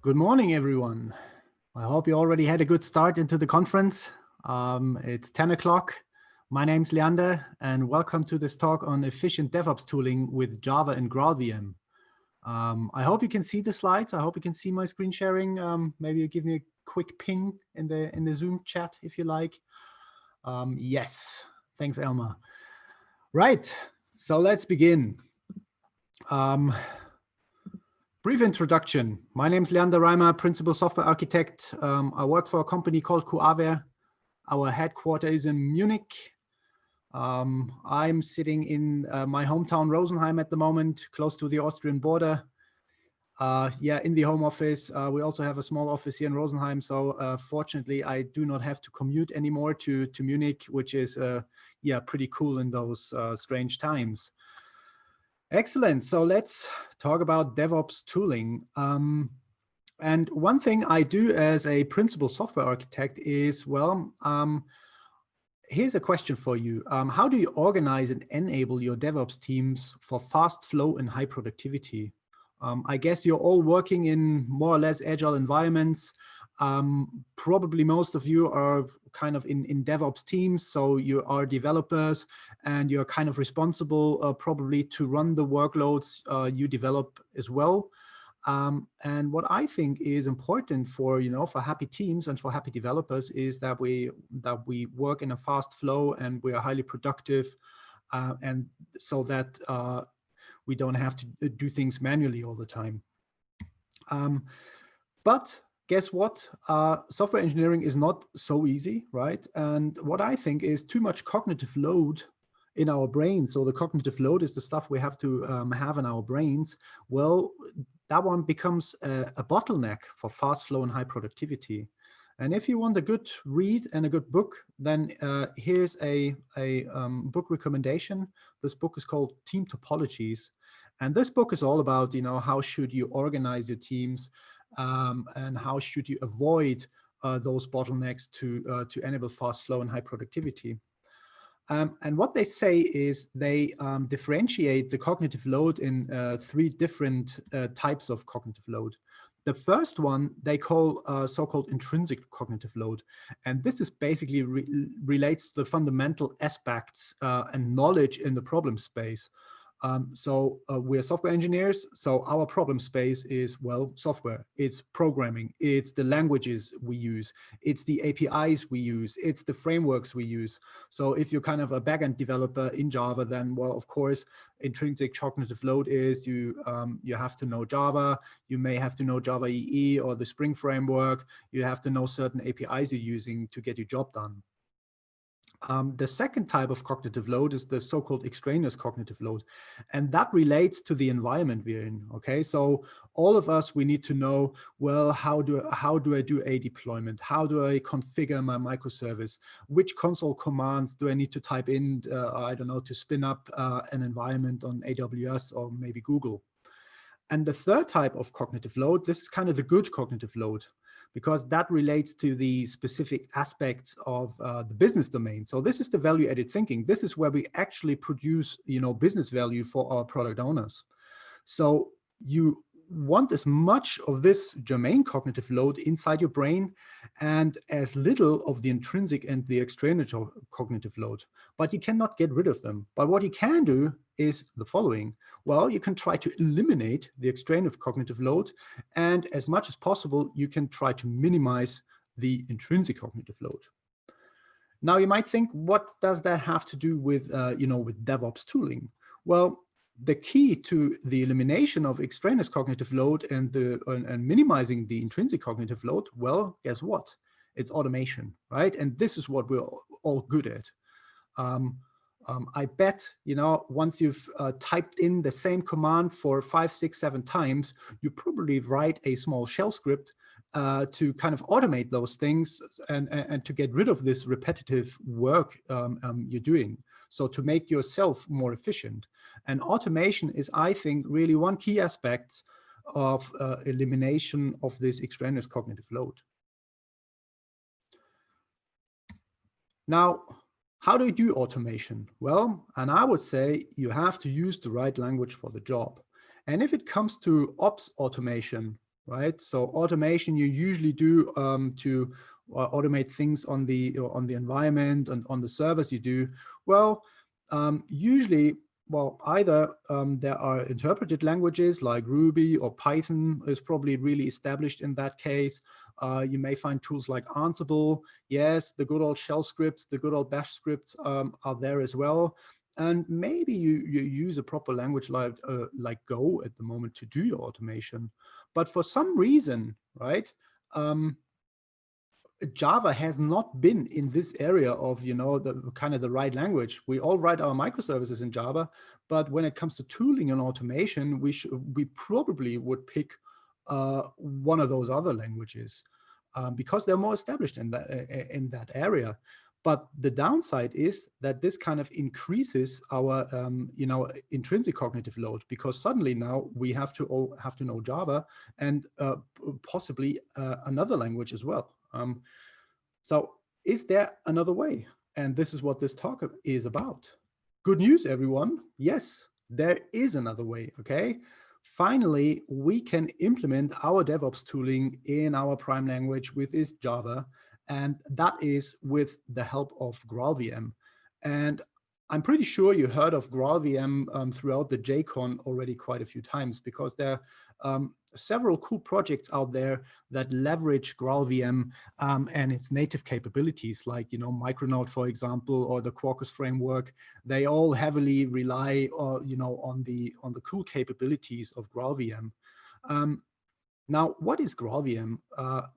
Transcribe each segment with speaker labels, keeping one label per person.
Speaker 1: Good morning, everyone. I hope you already had a good start into the conference. It's 10 o'clock. My name's Leander, and welcome to this talk on efficient DevOps tooling with Java and GraalVM. I hope you can see the slides. I hope you can see my screen sharing. Maybe you give me a quick ping in the Zoom chat if you like. Yes, thanks, Elma. Right, so let's begin. Brief introduction. My name is Leander Reimer, Principal Software Architect. I work for a company called GraalVM. Our headquarters is in Munich. I'm sitting in my hometown Rosenheim at the moment, close to the Austrian border. In the home office. We also have a small office here in Rosenheim. So fortunately, I do not have to commute anymore to Munich, which is pretty cool in those strange times. Excellent. So let's talk about DevOps tooling. And one thing I do as a principal software architect is, here's a question for you. How do you organize and enable your DevOps teams for fast flow and high productivity? I guess you're all working in more or less agile environments. Probably most of you are kind of in DevOps teams, so you are developers and you're kind of responsible probably to run the workloads you develop as well. And what I think is important for happy teams and for happy developers is that we work in a fast flow and we are highly productive, and so that we don't have to do things manually all the time. But guess what? Software engineering is not so easy, right? And what I think is too much cognitive load in our brains. So the cognitive load is the stuff we have to have in our brains. Well, that one becomes a bottleneck for fast flow and high productivity. And if you want a good read and a good book, then here's a book recommendation. This book is called Team Topologies. And this book is all about, how should you organize your teams and how should you avoid those bottlenecks to enable fast flow and high productivity. And what they say is they differentiate the cognitive load in three different types of cognitive load. The first one they call so-called intrinsic cognitive load. And this is basically relates to the fundamental aspects and knowledge in the problem space. We're software engineers, so our problem space is, software. It's programming, it's the languages we use, it's the APIs we use, it's the frameworks we use. So if you're kind of a backend developer in Java, then, of course, intrinsic cognitive load is you have to know Java, you may have to know Java EE or the Spring framework, you have to know certain APIs you're using to get your job done. The second type of cognitive load is the so-called extraneous cognitive load, and that relates to the environment we're in. Okay, so all of us, we need to know, how do I do a deployment? How do I configure my microservice? Which console commands do I need to type in? I don't know, to spin up an environment on AWS or maybe Google. And the third type of cognitive load, this is kind of the good cognitive load, because that relates to the specific aspects of the business domain. So this is the value-added thinking. This is where we actually produce, business value for our product owners. So you want as much of this germane cognitive load inside your brain and as little of the intrinsic and the extraneous cognitive load, but you cannot get rid of them. But what you can do is the following. You can try to eliminate the extraneous cognitive load, and as much as possible, you can try to minimize the intrinsic cognitive load. Now, you might think, what does that have to do with, with DevOps tooling? Well, the key to the elimination of extraneous cognitive load and minimizing the intrinsic cognitive load, guess what? It's automation, right? And this is what we're all good at. I bet, once you've typed in the same command for 5, 6, 7 times, you probably write a small shell script to kind of automate those things and to get rid of this repetitive work you're doing. So to make yourself more efficient. And automation is, I think, really one key aspect of elimination of this extraneous cognitive load. Now, how do you do automation? And I would say you have to use the right language for the job. And if it comes to ops automation, right? So automation you usually do to automate things on the environment and on the servers you do. Well, usually, well, either there are interpreted languages like Ruby or Python is probably really established in that case. You may find tools like Ansible. Yes, the good old shell scripts, the good old bash scripts are there as well. And maybe you use a proper language like Go at the moment to do your automation. But for some reason, right, Java has not been in this area of, the kind of the right language. We all write our microservices in Java, but when it comes to tooling and automation, we probably would pick one of those other languages because they're more established in that area. But the downside is that this kind of increases our, intrinsic cognitive load, because suddenly now we have to know Java and possibly another language as well. So is there another way? And this is what this talk is about. Good news, everyone. Yes, there is another way, okay? Finally, we can implement our DevOps tooling in our prime language with this Java, and that is with the help of GraalVM. And I'm pretty sure you heard of GraalVM throughout the JCON already quite a few times, because there are several cool projects out there that leverage GraalVM and its native capabilities, like Micronaut, for example, or the Quarkus framework. They all heavily rely, on the cool capabilities of GraalVM. Now, what is GraalVM?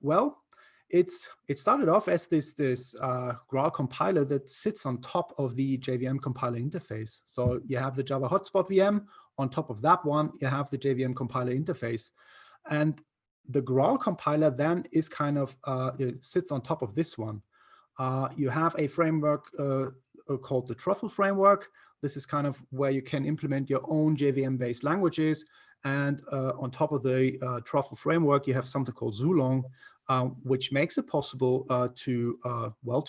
Speaker 1: Well, it started off as this Graal compiler that sits on top of the JVM compiler interface. So you have the Java hotspot VM. On top of that one, you have the JVM compiler interface. And the Graal compiler then is kind of, it sits on top of this one. You have a framework called the Truffle framework. This is kind of where you can implement your own JVM-based languages. And on top of the Truffle framework, you have something called Zulong, which makes it possible to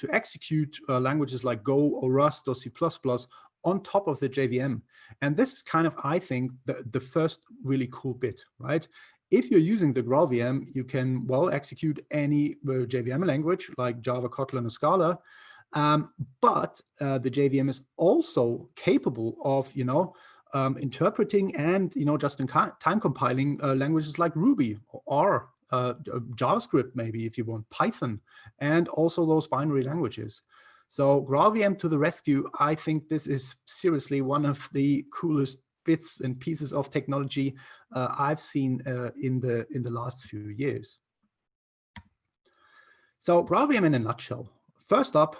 Speaker 1: execute languages like Go or Rust or C++ on top of the JVM. And this is kind of, I think, the first really cool bit, right? If you're using the GraalVM, you can, execute any JVM language like Java, Kotlin, or Scala. But the JVM is also capable of, interpreting and, just-in-time compiling languages like Ruby or JavaScript, maybe, if you want, Python, and also those binary languages. So GraalVM to the rescue. I think this is seriously one of the coolest bits and pieces of technology I've seen in the last few years. So GraalVM in a nutshell. First up,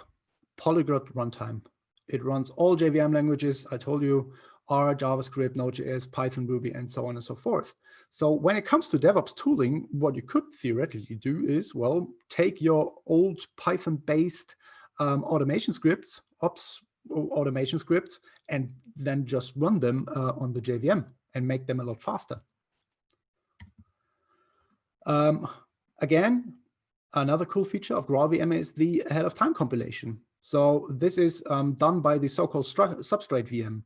Speaker 1: polyglot runtime. It runs all JVM languages. I told you, R, JavaScript, Node.js, Python, Ruby, and so on and so forth. So when it comes to DevOps tooling, what you could theoretically do is, take your old Python-based automation scripts, ops automation scripts, and then just run them on the JVM and make them a lot faster. Again, another cool feature of GraalVM is the ahead-of-time compilation. So this is done by the so-called substrate VM.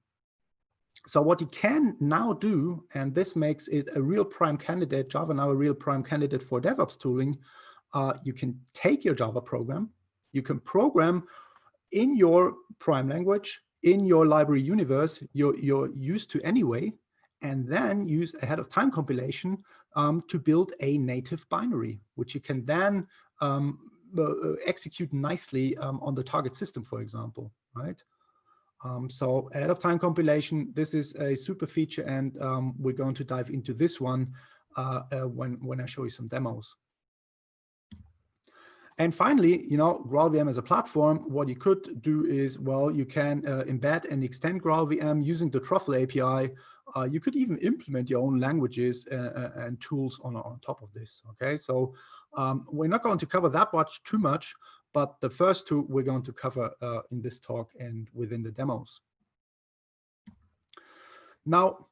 Speaker 1: So what you can now do, and this makes it a real prime candidate, Java now a real prime candidate for DevOps tooling, you can take your Java program, you can program in your prime language, in your library universe you're used to anyway, and then use ahead-of-time compilation to build a native binary, which you can then execute nicely on the target system, for example, right? So ahead-of-time compilation, this is a super feature, and we're going to dive into this one when I show you some demos. And finally, GraalVM as a platform, what you could do is, you can embed and extend GraalVM using the Truffle API. You could even implement your own languages and tools on top of this, okay? So we're not going to cover that too much, but the first two we're going to cover in this talk and within the demos. Now,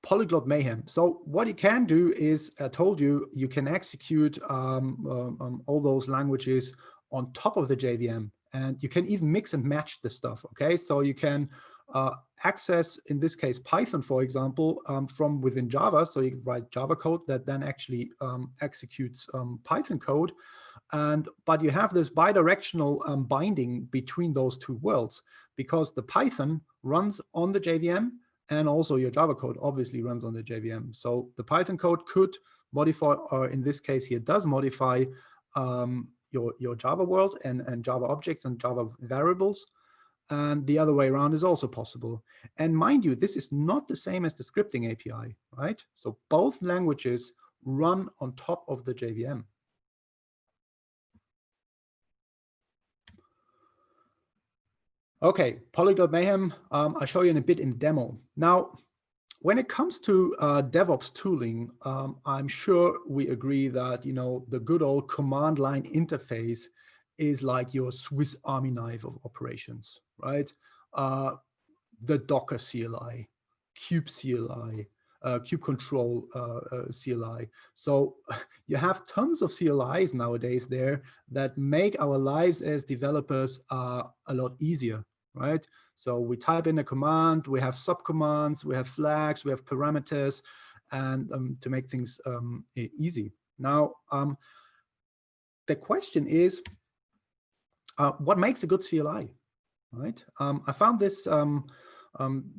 Speaker 1: polyglot mayhem. So what you can do is, I told you, you can execute all those languages on top of the JVM, and you can even mix and match the stuff, okay? So you can access, in this case, Python, for example, from within Java. So you write Java code that then actually executes Python code. But you have this bidirectional binding between those two worlds, because the Python runs on the JVM and also your Java code obviously runs on the JVM. So the Python code could modify, or in this case here does modify your Java world and Java objects and Java variables. And the other way around is also possible. And mind you, this is not the same as the scripting API, right? So both languages run on top of the JVM. Okay, Polyglot Mayhem, I'll show you in a bit in demo. Now, when it comes to DevOps tooling, I'm sure we agree that, you know, the good old command line interface is like your Swiss Army knife of operations, right? The Docker CLI, Kube CLI, Kube Control CLI. So you have tons of CLIs nowadays there that make our lives as developers a lot easier, right? So we type in a command, we have subcommands, we have flags, we have parameters, and to make things easy. Now, the question is, what makes a good CLI, right? I found this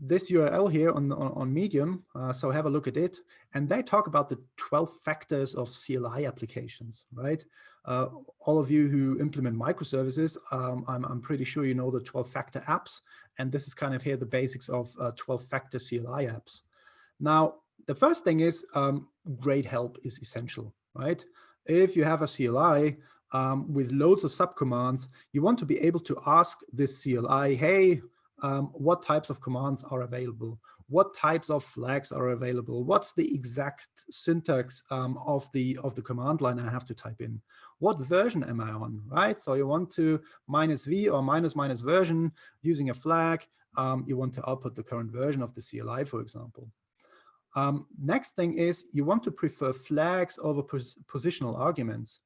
Speaker 1: this URL here on Medium, so have a look at it. And they talk about the 12 factors of CLI applications, right? All of you who implement microservices, I'm pretty sure you know the 12-factor apps. And this is kind of here the basics of 12-factor CLI apps. Now, the first thing is great help is essential, right? If you have a CLI with loads of subcommands, you want to be able to ask this CLI, hey, what types of commands are available? What types of flags are available? What's the exact syntax of the command line I have to type in? What version am I on, right? So you want to -v or minus version using a flag. You want to output the current version of the CLI, for example. Next thing is you want to prefer flags over positional arguments.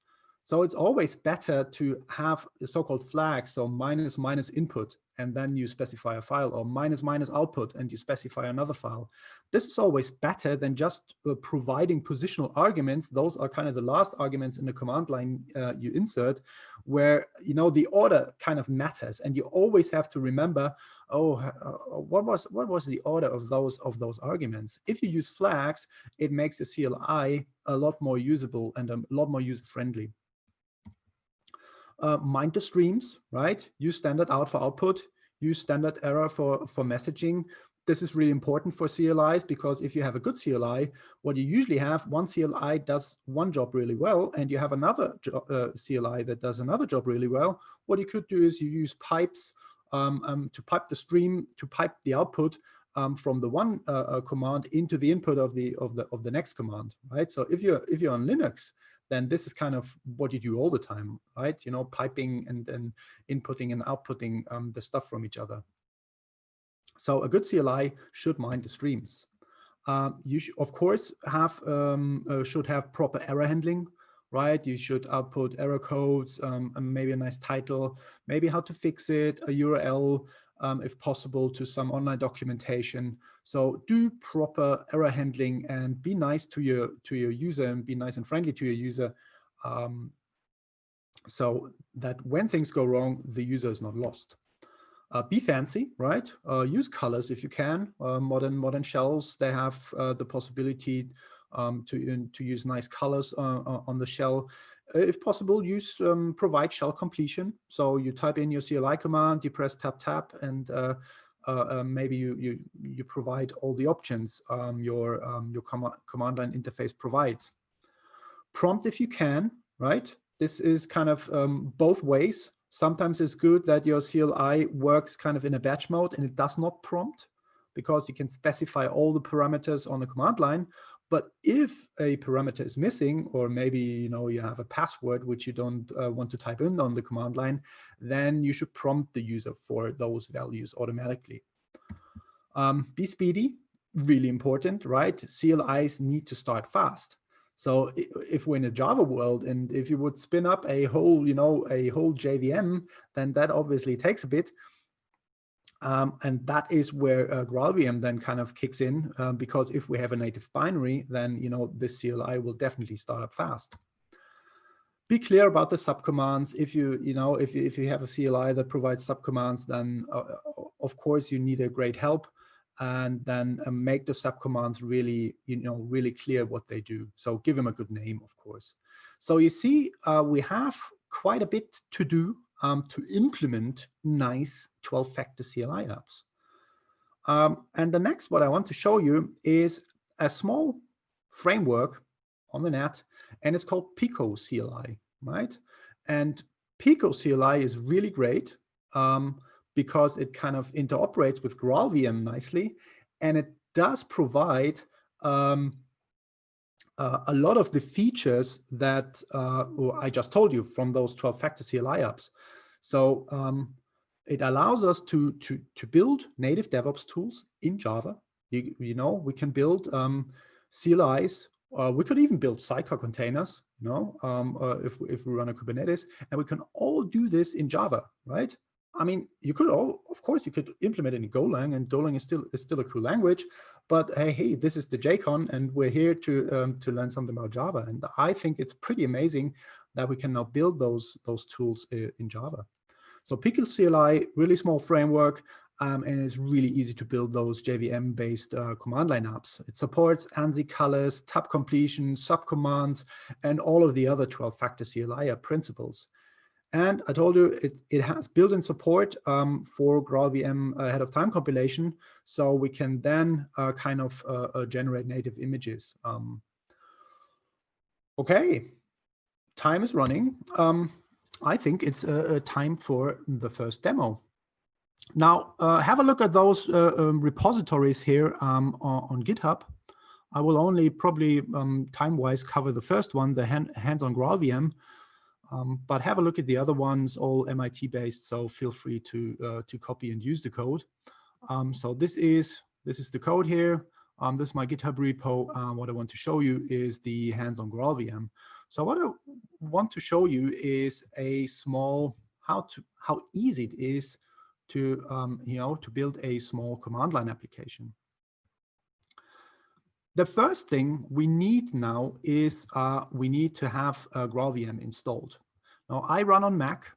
Speaker 1: So it's always better to have a so-called flag, so minus input, and then you specify a file, or minus output, and you specify another file. This is always better than just providing positional arguments. Those are kind of the last arguments in the command line you insert, where, you know, the order kind of matters, and you always have to remember, oh, what was the order of those arguments? If you use flags, it makes the CLI a lot more usable and a lot more user-friendly. Mind the streams, right? Use standard out for output, use standard error for messaging. This is really important for CLIs, because if you have a good CLI, what you usually have, one CLI does one job really well, and you have another CLI that does another job really well. What you could do is you use pipes to pipe the stream, to pipe the output from the one command into the input of the next command, right? So if you're on Linux, then this is kind of what you do all the time, right? You know, piping and inputting and outputting the stuff from each other. So a good CLI should mind the streams. You should, of course, should have proper error handling, right? You should output error codes, and maybe a nice title, maybe how to fix it, a URL, if possible, to some online documentation. So do proper error handling and be nice to your user, and be nice and friendly to your user, so that when things go wrong, the user is not lost. Be fancy, right? Use colors if you can. Modern shells, they have the possibility to use nice colors on the shell. If possible, use provide shell completion. So you type in your CLI command, you press tab, and maybe you provide all the options your command line interface provides. Prompt if you can, right? This is kind of both ways. Sometimes it's good that your CLI works kind of in a batch mode and it does not prompt, because you can specify all the parameters on the command line. But if a parameter is missing, or maybe, you know, you have a password which you don't want to type in on the command line, then you should prompt the user for those values automatically. Be speedy, really important, right? CLIs need to start fast. So if we're in a Java world, and if you would spin up a whole, you know, a whole JVM, then that obviously takes a bit. And that is where GraalVM then kind of kicks in, because if we have a native binary, then this CLI will definitely start up fast. Be clear about the subcommands. If you have a CLI that provides subcommands, then of course you need a great help, and then make the subcommands really really clear what they do. So give them a good name, of course. So you see, we have quite a bit to do to implement nice 12-factor CLI apps. And the next what I want to show you is a small framework on the net, and it's called Pico CLI, right? And Pico CLI is really great because it kind of interoperates with GraalVM nicely, and it does provide a lot of the features that I just told you from those 12-factor CLI apps. So it allows us to build native DevOps tools in Java. We can build CLIs. We could even build sidecar containers, if we run a Kubernetes, and we can all do this in Java, right? I mean, of course, you could implement it in Golang, and Golang is still a cool language. But hey, this is the JCON, and we're here to learn something about Java. And I think it's pretty amazing that we can now build those tools in Java. So Pico CLI, really small framework, and it's really easy to build those JVM-based command line apps. It supports ANSI colors, tab completion, subcommands, and all of the other 12-factor CLI principles. And I told you it has built-in support for GraalVM ahead of time compilation, so we can then kind of generate native images. Okay, time is running. I think it's time for the first demo. Now, have a look at those repositories here on GitHub. I will only probably time-wise cover the first one, the hands-on GraalVM, but have a look at the other ones, all MIT-based. So feel free to copy and use the code. So this is the code here. This is my GitHub repo. What I want to show you is the hands-on GraalVM. So what I want to show you is a small how easy it is to to build a small command line application. The first thing we need now is we need to have GraalVM installed. Now I run on Mac.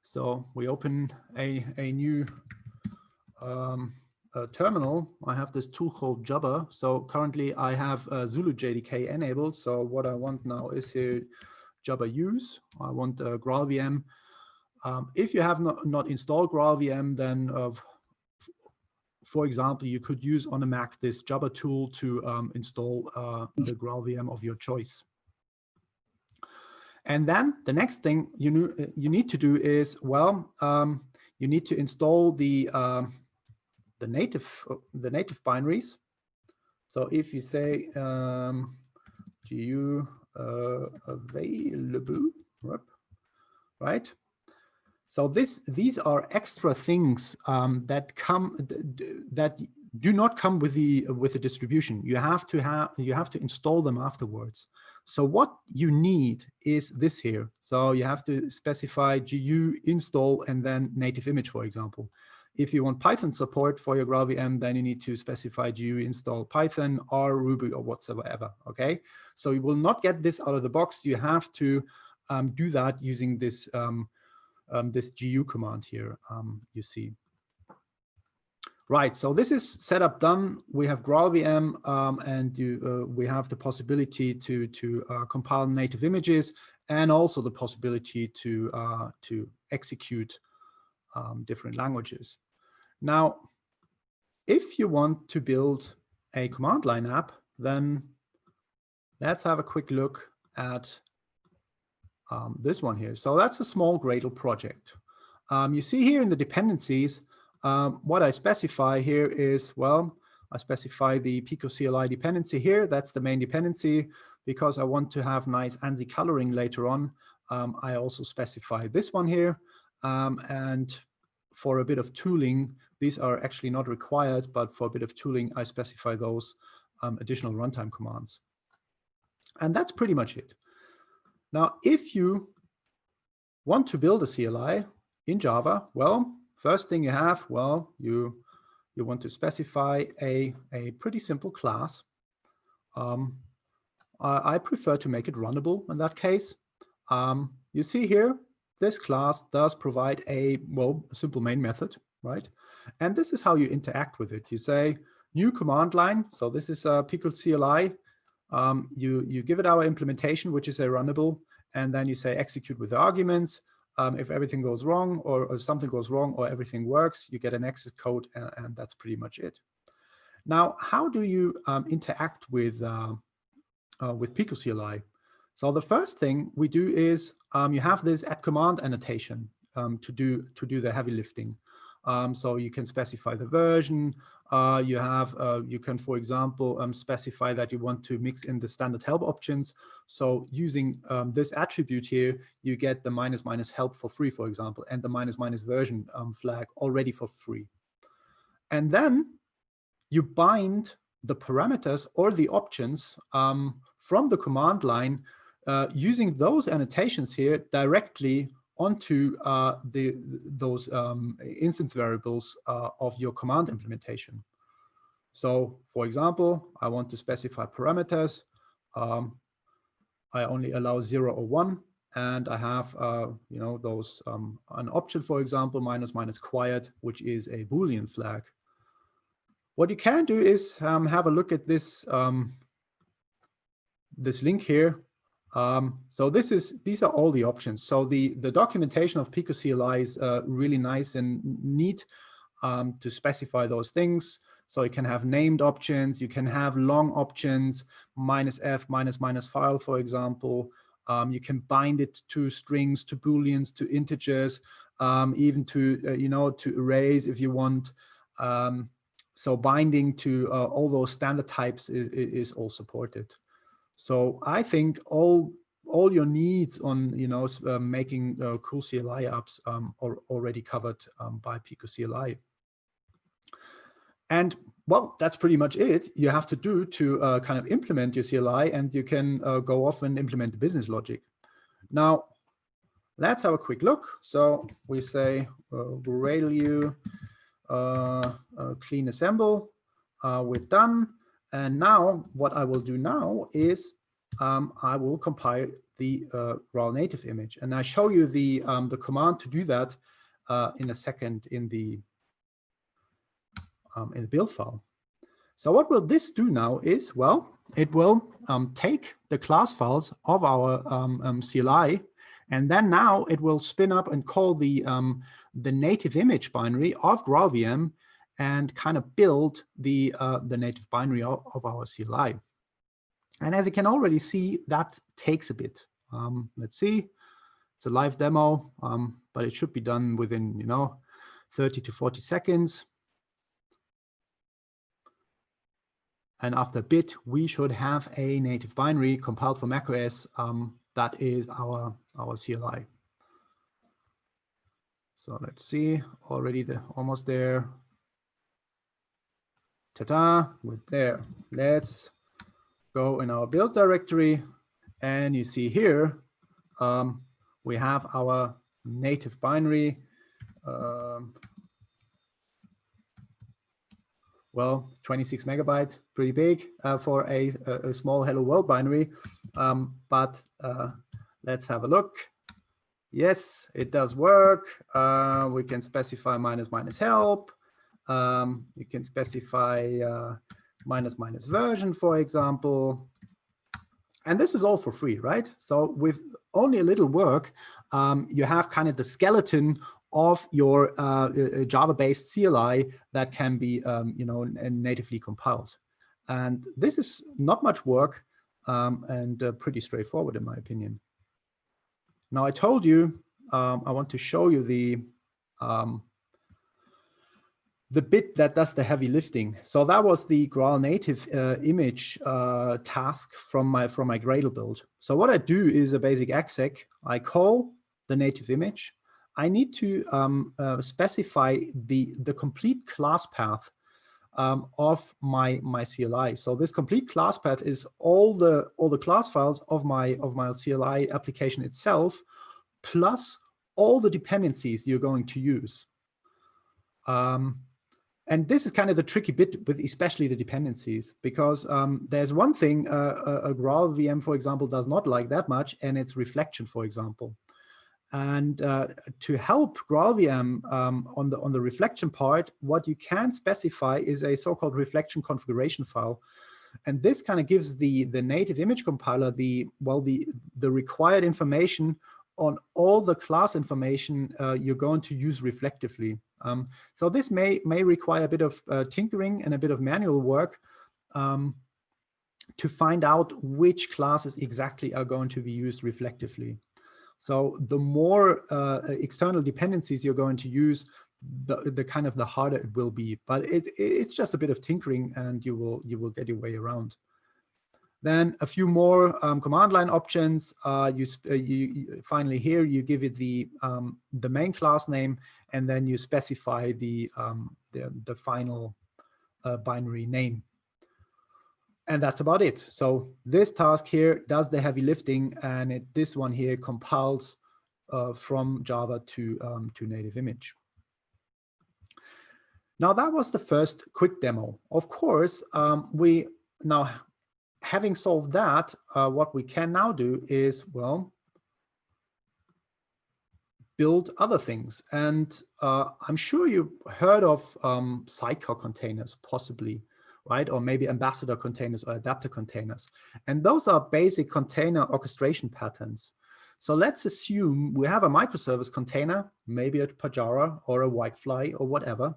Speaker 1: So we open a new terminal. I have this tool called Jabber. So currently I have Zulu JDK enabled. So what I want now is here Jabber use. I want GraalVM. If you have not installed GraalVM, then for example, you could use on a Mac this Jabber tool to install the GraalVM of your choice. And then the next thing you need to do is, well, you need to install the native binaries. So if you say GU available, right? So these are extra things that do not come with the distribution. You have to install them afterwards. So what you need is this here. So you have to specify GU install and then native image, for example. If you want Python support for your GraalVM, then you need to specify GU install Python or Ruby or whatsoever. Okay, so you will not get this out of the box. You have to do that using this this GU command here. You see. Right, so this is setup done. We have GraalVM, and we have the possibility to compile native images, and also the possibility to execute different languages. Now, if you want to build a command line app, then let's have a quick look at this one here. So that's a small Gradle project. You see here in the dependencies, what I specify here is, well, I specify the Pico CLI dependency here. That's the main dependency because I want to have nice ANSI coloring later on. I also specify this one here. And for a bit of tooling, these are actually not required, but for a bit of tooling, I specify those additional runtime commands. And that's pretty much it. Now, if you want to build a CLI in Java, well, first thing you have, well, you want to specify a pretty simple class. I prefer to make it runnable in that case. You see here, this class does provide a simple main method, right? And this is how you interact with it. You say new command line. So this is a Pico CLI. You give it our implementation, which is a runnable, and then you say execute with the arguments. If everything goes wrong or something goes wrong or everything works, you get an exit code, and that's pretty much it. Now, how do you interact with Pico CLI? So the first thing we do is you have this @command annotation to do the heavy lifting. So you can specify the version. You can, for example, specify that you want to mix in the standard help options. So using this attribute here, you get the -- help for free, for example, and the -- version flag already for free. And then you bind the parameters or the options from the command line using those annotations here directly onto those instance variables of your command implementation. So, for example, I want to specify parameters. I only allow 0 or 1, and I have those an option, for example, -- quiet, which is a Boolean flag. What you can do is have a look at this this link here. So these are all the options. So the documentation of Pico CLI is really nice and neat to specify those things. So you can have named options, you can have long options, -f, -- file, for example. You can bind it to strings, to booleans, to integers, even to to erase if you want. So binding to all those standard types is all supported. So I think all your needs on making cool CLI apps are already covered by Pico CLI. And well, that's pretty much it you have to do to kind of implement your CLI, and you can go off and implement the business logic. Now, let's have a quick look. So we say Graal clean assemble. We're done. And now what I will do now is I will compile the Graal native image, and I show you the command to do that in a second in the build file. So what will this do now is, well, it will take the class files of our CLI, and then now it will spin up and call the native image binary of GraalVM and kind of build the native binary of our CLI. And as you can already see, that takes a bit. Let's see, it's a live demo, but it should be done within 30 to 40 seconds. And after a bit, we should have a native binary compiled for macOS. That is our CLI. So let's see, already almost there. Ta-da, we're there. Let's go in our build directory, and you see here we have our native binary. Well, 26 megabyte, pretty big for a small Hello World binary. But let's have a look. Yes, it does work. We can specify -- help. You can specify -- version, for example. And this is all for free, right? So with only a little work, you have kind of the skeleton of your Java-based CLI that can be, natively compiled. And this is not much work and pretty straightforward, in my opinion. Now, I told you I want to show you the bit that does the heavy lifting. So that was the Graal native image task from my Gradle build. So what I do is a basic exec. I call the native image. I need to specify the complete class path of my CLI. So this complete class path is all the class files of my CLI application itself, plus all the dependencies you're going to use. And this is kind of the tricky bit with especially the dependencies, because there's one thing a GraalVM, for example, does not like that much, and it's reflection, for example. And to help GraalVM on the reflection part, what you can specify is a so-called reflection configuration file. And this kind of gives the native image compiler the required information on all the class information you're going to use reflectively. So this may require a bit of tinkering and a bit of manual work to find out which classes exactly are going to be used reflectively. So the more external dependencies you're going to use, the kind of the harder it will be. But it's just a bit of tinkering, and you will get your way around. Then a few more command line options. You finally here you give it the main class name, and then you specify the final binary name. And that's about it. So this task here does the heavy lifting, and this one here compiles from Java to native image. Now that was the first quick demo. Of course, we now, having solved that, what we can now do is, well, build other things. And I'm sure you've heard of sidecar containers, possibly, right? Or maybe ambassador containers or adapter containers. And those are basic container orchestration patterns. So let's assume we have a microservice container, maybe a Pajara or a Whitefly or whatever.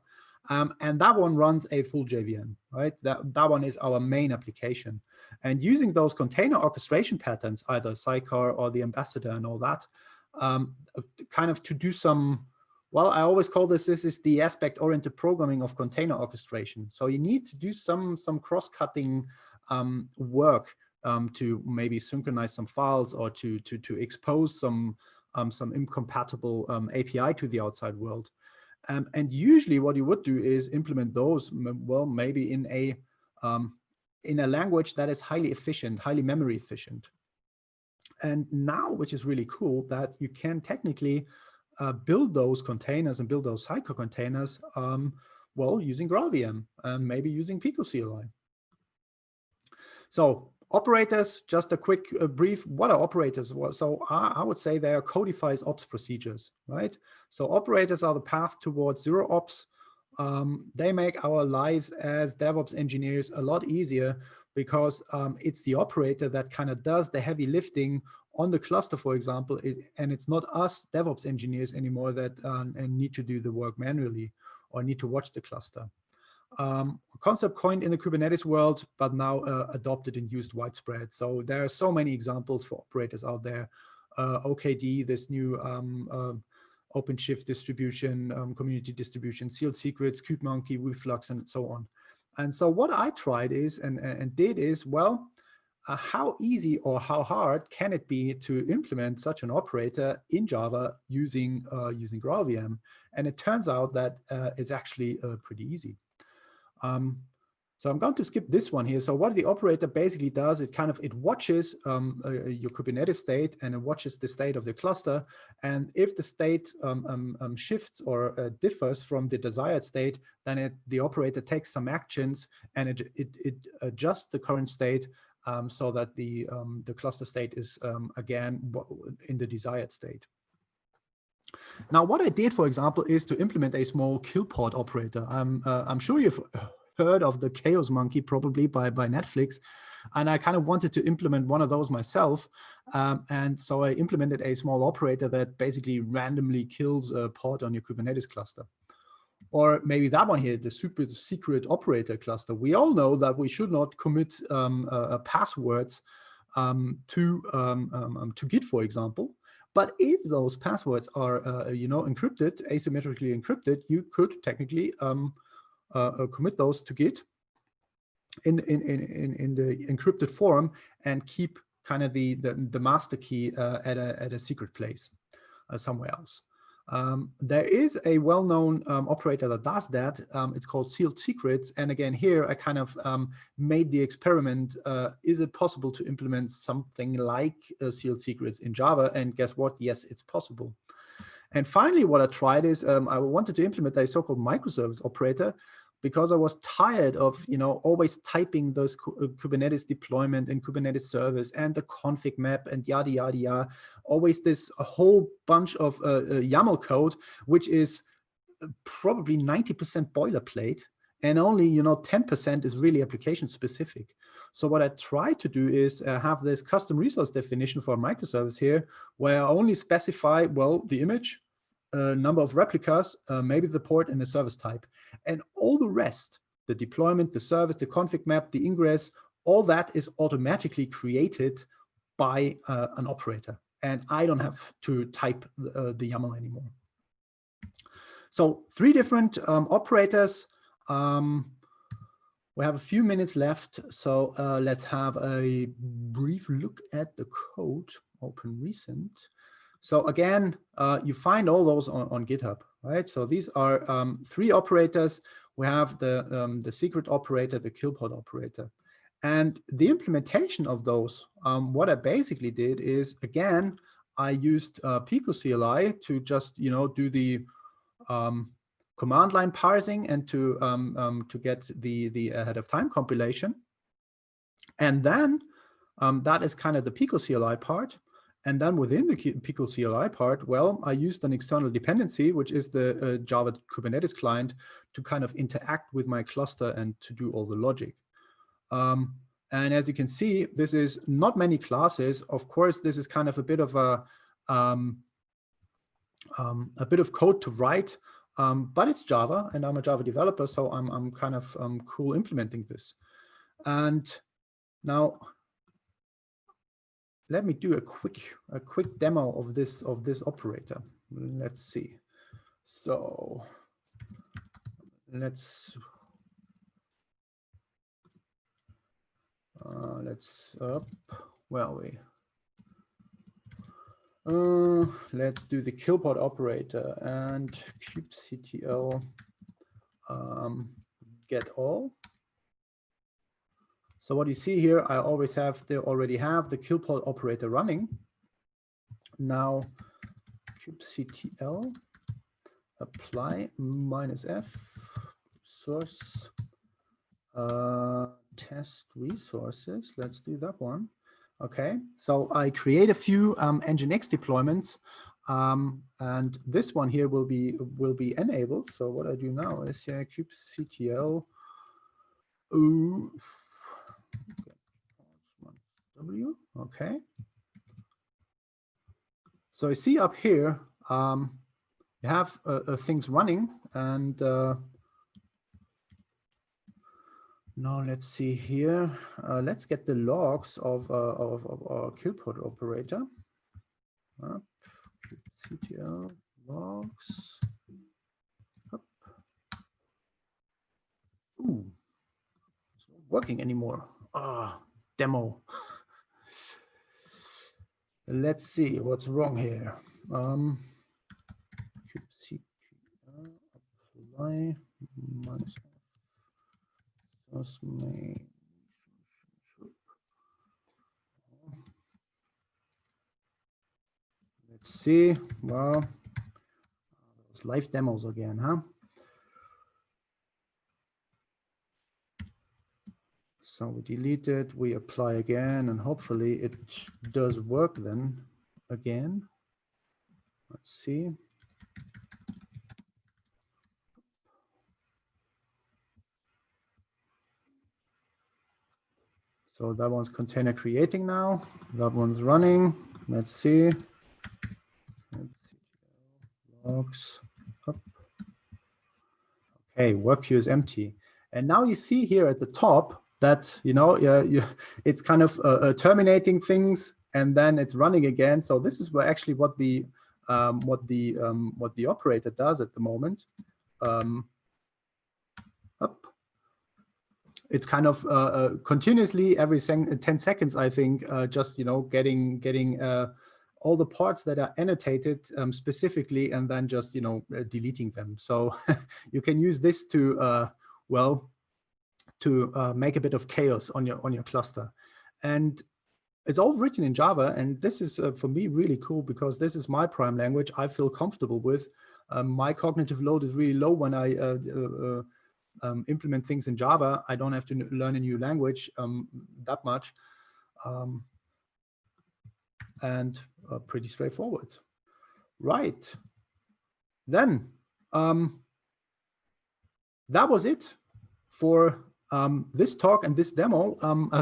Speaker 1: And that one runs a full JVM, right? That one is our main application. And using those container orchestration patterns, either sidecar or the ambassador and all that, kind of to do some, well, I always call this is the aspect-oriented programming of container orchestration. So you need to do some cross-cutting work to maybe synchronize some files, or to expose some incompatible API to the outside world. And usually what you would do is implement those, well, maybe in a language that is highly efficient, highly memory efficient. And now, which is really cool, that you can technically build those containers and build those sidecar containers, well, using GraalVM and maybe using Pico CLI. So operators, just a quick brief. What are operators? Well, so I would say they are codified ops procedures, right? So operators are the path towards zero ops. They make our lives as DevOps engineers a lot easier, because it's the operator that kind of does the heavy lifting on the cluster, for example, and it's not us DevOps engineers anymore that need to do the work manually or need to watch the cluster. Concept coined in the Kubernetes world, but now adopted and used widespread. So there are so many examples for operators out there. OKD, this new OpenShift distribution, community distribution, sealed secrets, KubeMonkey, Reflux, and so on. And so what I tried is, and did is, well, how easy or how hard can it be to implement such an operator in Java using GraalVM? And it turns out that it's actually pretty easy. So I'm going to skip this one here. So what the operator basically does, it watches your Kubernetes state, and it watches the state of the cluster. And if the state shifts or differs from the desired state, then the operator takes some actions, and it adjusts the current state so that the cluster state is again in the desired state. Now, what I did, for example, is to implement a small kill pod operator. I'm sure you've heard of the Chaos Monkey, probably by Netflix, and I kind of wanted to implement one of those myself. And so I implemented a small operator that basically randomly kills a pod on your Kubernetes cluster. Or maybe that one here, the super secret operator cluster. We all know that we should not commit passwords to Git, for example. But if those passwords are, encrypted, asymmetrically encrypted, you could technically commit those to Git in the encrypted form and keep kind of the master key at a secret place somewhere else. There is a well-known operator that does that. It's called sealed secrets. And again, here I kind of made the experiment. Is it possible to implement something like sealed secrets in Java? And guess what? Yes, it's possible. And finally, what I tried is I wanted to implement a so-called microservice operator, because I was tired of, always typing those Kubernetes deployment and Kubernetes service and the config map and yada, yada, yada. Always this a whole bunch of YAML code, which is probably 90% boilerplate, and only 10% is really application specific. So what I try to do is have this custom resource definition for a microservice here, where I only specify, well, the image, number of replicas, maybe the port and the service type, and all the rest, the deployment, the service, the config map, the ingress, all that is automatically created by an operator, and I don't have to type the YAML anymore. So 3 different operators. We have a few minutes left, so let's have a brief look at the code. Open recent. So again, you find all those on GitHub, right? So these are 3 operators. We have the secret operator, the kill pod operator. And the implementation of those, what I basically did is, again, I used Pico CLI to just, do the command line parsing and to get the ahead of time compilation. And then that is kind of the Pico CLI part. And then within the Pico CLI part, well, I used an external dependency, which is the Java Kubernetes client, to kind of interact with my cluster and to do all the logic. And as you can see, this is not many classes. Of course, this is kind of a bit of code to write, but it's Java, and I'm a Java developer, so I'm kind of cool implementing this. And now, let me do a quick demo of this operator. Let's see. So let's where are we? Let's do the kill pod operator and kubectl get all. So what you see here, I always already have the kill pod operator running. Now kubectl apply -f source test resources. Let's do that one. Okay, so I create a few Nginx deployments, and this one here will be enabled. So what I do now is kubectl W. Okay. So you see up here, you have things running, and now let's see here. Let's get the logs of our kill pod operator. kubectl logs. Up. Ooh, it's not working anymore. Demo. Let's see what's wrong here. kubectl apply -f main. Let's see. Well, those live demos again, huh? So we delete it, we apply again, and hopefully it does work then again. Let's see. So that one's container creating now. That one's running. Let's see. Logs up. Okay, work queue is empty. And now you see here at the top that it's kind of terminating things, and then it's running again. So this is actually what the operator does at the moment. It's kind of continuously every 10 seconds, I think, just getting all the parts that are annotated specifically, and then just deleting them. So you can use this to make a bit of chaos on your cluster. And it's all written in Java, and this is for me really cool because this is my prime language. I feel comfortable with. My cognitive load is really low when I implement things in Java. I don't have to learn a new language that much, and pretty straightforward. Right. Then that was it for this talk and this demo.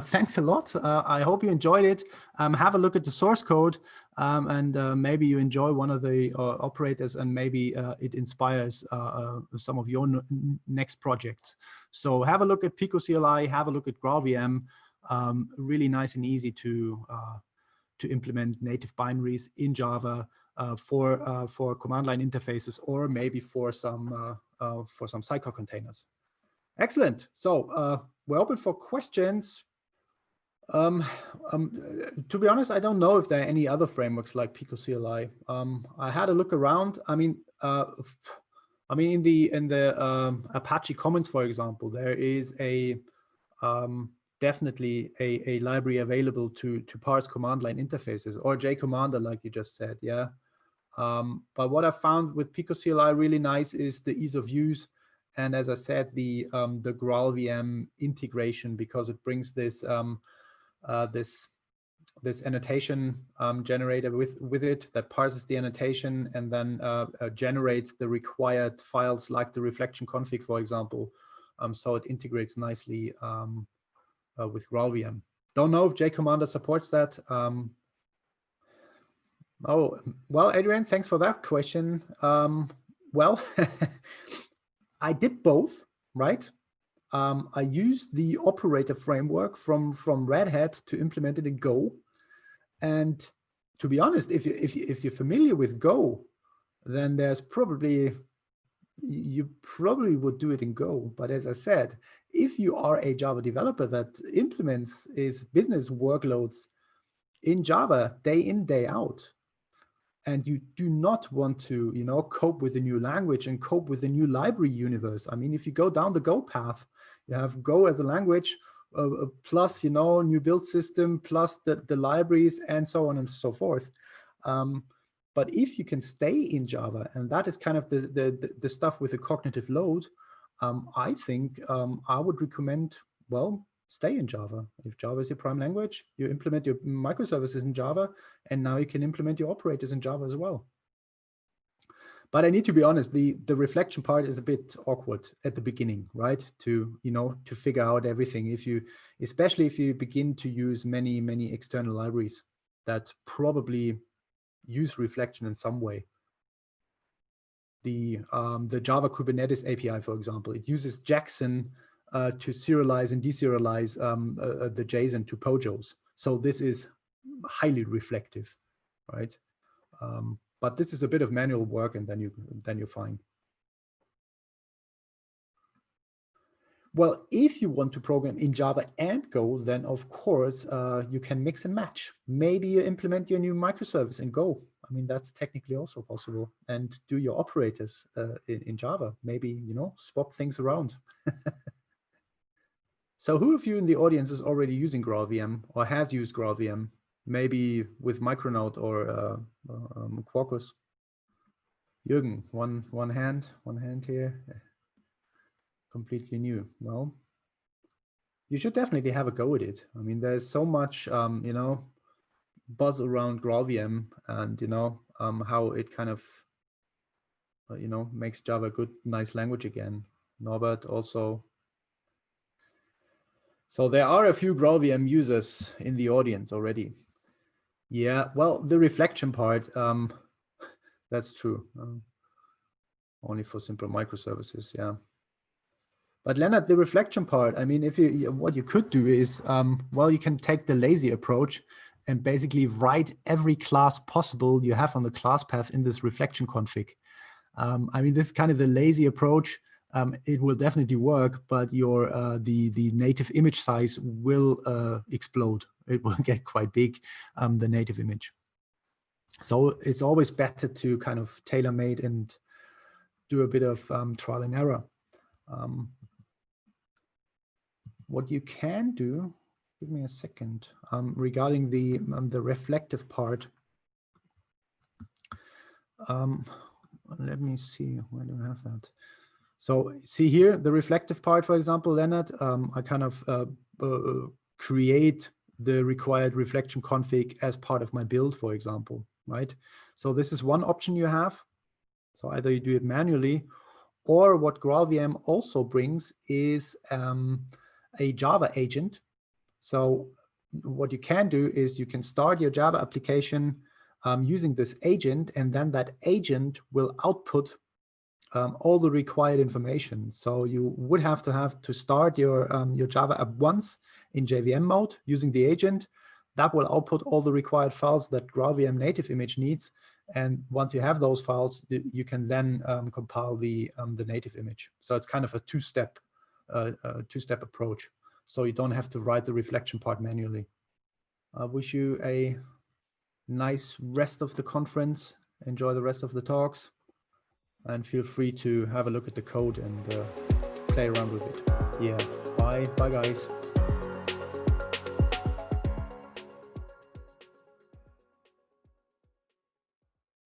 Speaker 1: Thanks a lot. I hope you enjoyed it. Have a look at the source code, and maybe you enjoy one of the operators, and maybe it inspires some of your next projects. So have a look at Pico CLI, have a look at GraalVM. Really nice and easy to implement native binaries in Java for command line interfaces, or maybe for some sidecar containers. Excellent. So we're open for questions. To be honest, I don't know if there are any other frameworks like Pico CLI. I had a look around. I mean, in the Apache Commons, for example, there is a definitely a library available to parse command line interfaces, or JCommander, like you just said. Yeah. But what I found with Pico CLI really nice is the ease of use. And as I said, the GraalVM integration, because it brings this this annotation generator with it that parses the annotation and then generates the required files like the reflection config, for example. So it integrates nicely with GraalVM. Don't know if JCommander supports that. Oh, well, Adrian, thanks for that question. Well, I did both, right? I used the operator framework from Red Hat to implement it in Go. And to be honest, if you're familiar with Go, then there's probably, you probably would do it in Go. But as I said, if you are a Java developer that implements his business workloads in Java day in, day out, and you do not want to, you know, cope with a new language and cope with a new library universe. I mean, if you go down the Go path, you have Go as a language, plus, you know, new build system, plus the libraries, and so on and so forth. But if you can stay in Java, and that is kind of the stuff with the cognitive load, I think I would recommend, well, stay in Java. If Java is your prime language, you implement your microservices in Java, and now you can implement your operators in Java as well. But I need to be honest, the reflection part is a bit awkward at the beginning, right? To, you know, to figure out everything. Especially if you begin to use many external libraries that probably use reflection in some way. The Java Kubernetes API, for example, it uses JAXN to serialize and deserialize the JSON to POJOs. So this is highly reflective, right? But this is a bit of manual work, and then you're fine. Well, if you want to program in Java and Go, then of course you can mix and match. Maybe you implement your new microservice in Go. I mean, that's technically also possible. And do your operators in Java. Maybe, you know, swap things around. So who of you in the audience is already using GraalVM or has used GraalVM? Maybe with Micronaut or Quarkus? Jürgen, one hand here. Completely new. Well, you should definitely have a go at it. I mean, there's so much, you know, buzz around GraalVM, and, you know, how it kind of, you know, makes Java a good, nice language again. Norbert also. So there are a few GraalVM users in the audience already. Yeah, well, the reflection part, that's true. Only for simple microservices, yeah. But Leonard, the reflection part, I mean, if you, what you could do is, well, you can take the lazy approach and basically write every class possible you have on the class path in this reflection config. I mean, this is kind of the lazy approach. It will definitely work, but your the native image size will explode. It will get quite big, the native image. So it's always better to kind of tailor-made and do a bit of trial and error. What you can do give me a second. Regarding the reflective part. Let me see, where do I have that? So see here, the reflective part, for example, Leonard, I kind of create the required reflection config as part of my build, for example, right? So this is one option you have. So either you do it manually, or what GraalVM also brings is a Java agent. So what you can do is you can start your Java application using this agent, and then that agent will output all the required information. So you would have to start your Java app once in JVM mode using the agent. That will output all the required files that GraalVM native image needs. And once you have those files, you can then compile the native image. So it's kind of a two-step approach. So you don't have to write the reflection part manually. I wish you a nice rest of the conference. Enjoy the rest of the talks. And feel free to have a look at the code and play around with it. Yeah, bye guys.